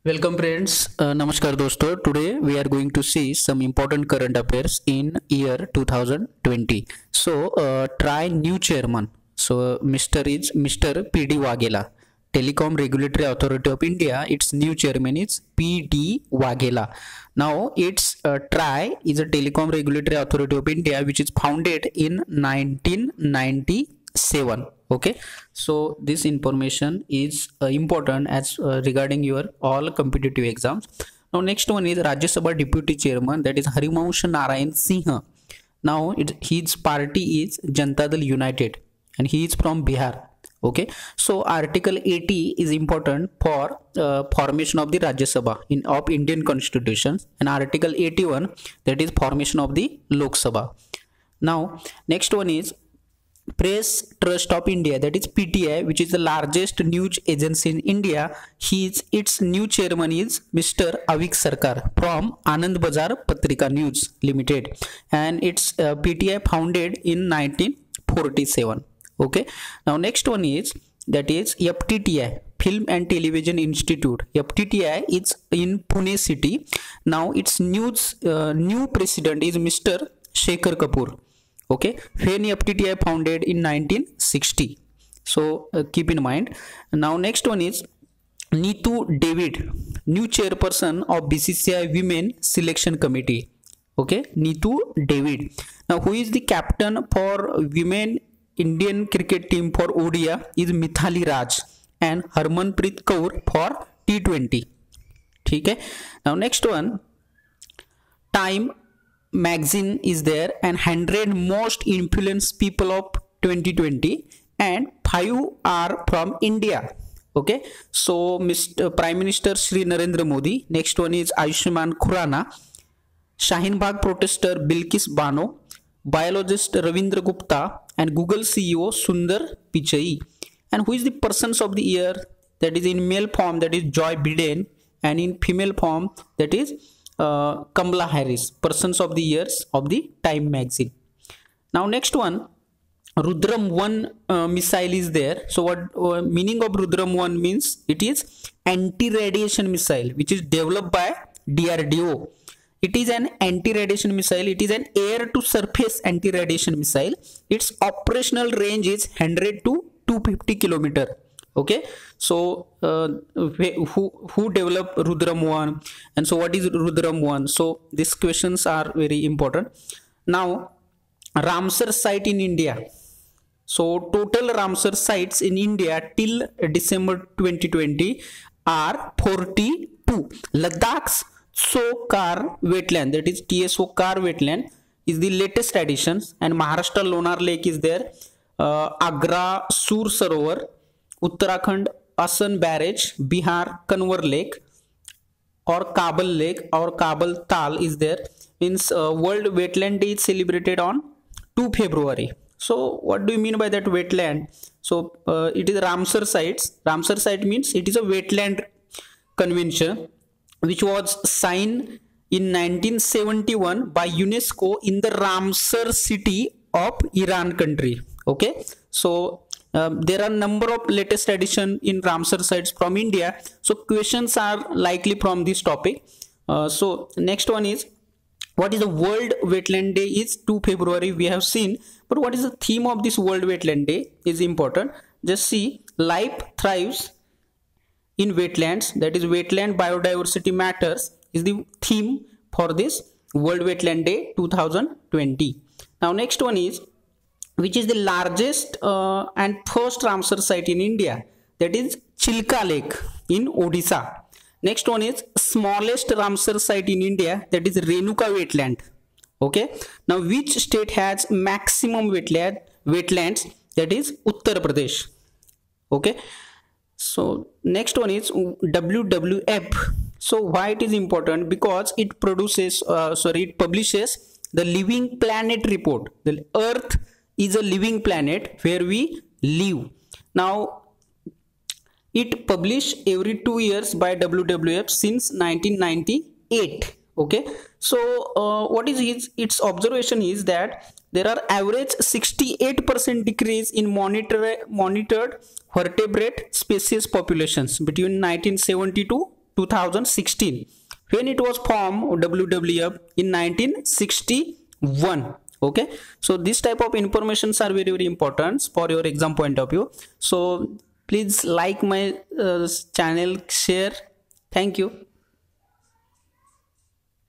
Welcome friends, Namaskar dosto. Today we are going to see some important current affairs in year 2020. Try new chairman. Mr. PD Waghela, Telecom Regulatory Authority of India. Its new chairman is PD Waghela. Now its TRAI is a Telecom Regulatory Authority of India which is founded in 1997. Okay, so this information is important as regarding your all competitive exams. Now next one is Rajya Sabha Deputy Chairman, that is Harivansh Narayan Singh. Now his party is Janata Dal United and he is from Bihar. Okay, so article 80 is important for formation of the Rajya Sabha of Indian Constitution, and article 81, that is formation of the Lok Sabha. Now next one is Press Trust of India, that is PTI, which is the largest news agency in India. Its new chairman is Mr. Avik Sarkar from Anand Bazar Patrika News Limited, and its PTI founded in 1947. Okay, now next one is FTTI, Film and Television Institute. FTTI is in Pune city. Now its new president is Mr. Shekhar Kapoor. Okay, when FTTI founded in 1960. So keep in mind. Now next one is Neetu David, new chairperson of BCCI Women Selection Committee. Okay, Neetu David. Now who is the captain for women Indian cricket team for ODI is Mithali Raj and Harmanpreet Kaur for T20. Okay. Now next one, Time magazine is there, and 100 most influenced people of 2020, and 5 are from India. Okay, so Mr. Prime Minister Shri Narendra Modi. Next one is Ayushman Khurrana, Shaheen Bagh protester Bilkis Bano, biologist Ravindra Gupta, and Google CEO Sundar Pichai. And who is the persons of the year? That is in male form, that is Joe Biden, and in female form, that is Kamala Harris, persons of the years of the Time magazine. Now next one, Rudram 1 missile is there. So what meaning of Rudram 1 means? It is anti-radiation missile which is developed by DRDO. It is an anti-radiation missile. It is an air to surface anti-radiation missile. Its operational range is 100 to 250 kilometer. Okay, so who developed Rudram 1, and so what is Rudram 1? So these questions are very important. Now Ramsar site in India. So total Ramsar sites in India till December 2020 are 42. Ladakh's Sokar wetland, that is TSOKAR wetland, is the latest addition, and Maharashtra Lonar Lake is there. Agra Sur Sarovar, Uttarakhand Asan Barrage, Bihar Kanwar Lake or Kabul Lake or Kabul Tal is there. Means World Wetland Day is celebrated on 2 February. So what do you mean by that wetland? So it is Ramsar sites. Ramsar site means it is a wetland convention which was signed in 1971 by UNESCO in the Ramsar city of Iran country. Okay, so there are number of latest addition in Ramsar sites from India. So questions are likely from this topic. So next one is, what is the World Wetland Day? Is 2 February we have seen, but what is the theme of this World Wetland Day is important. Just see, life thrives in wetlands, that is wetland biodiversity matters is the theme for this World Wetland Day 2020. Now next one is, which is the largest and first Ramsar site in India? That is Chilka Lake in Odisha. Next one is smallest Ramsar site in India, that is Renuka wetland. Okay, now which state has maximum wetlands? That is Uttar Pradesh. Okay, so next one is WWF. So why it is important? Because it publishes the Living Planet report. The Earth is a living planet where we live. Now it published every 2 years by WWF since 1998. Okay, so what is its observation is that there are average 68% decrease in monitored vertebrate species populations between 1970 to 2016. When it was formed, WWF in 1961. Okay, so this type of informations are very very important for your exam point of view. So please like my channel, share. Thank you.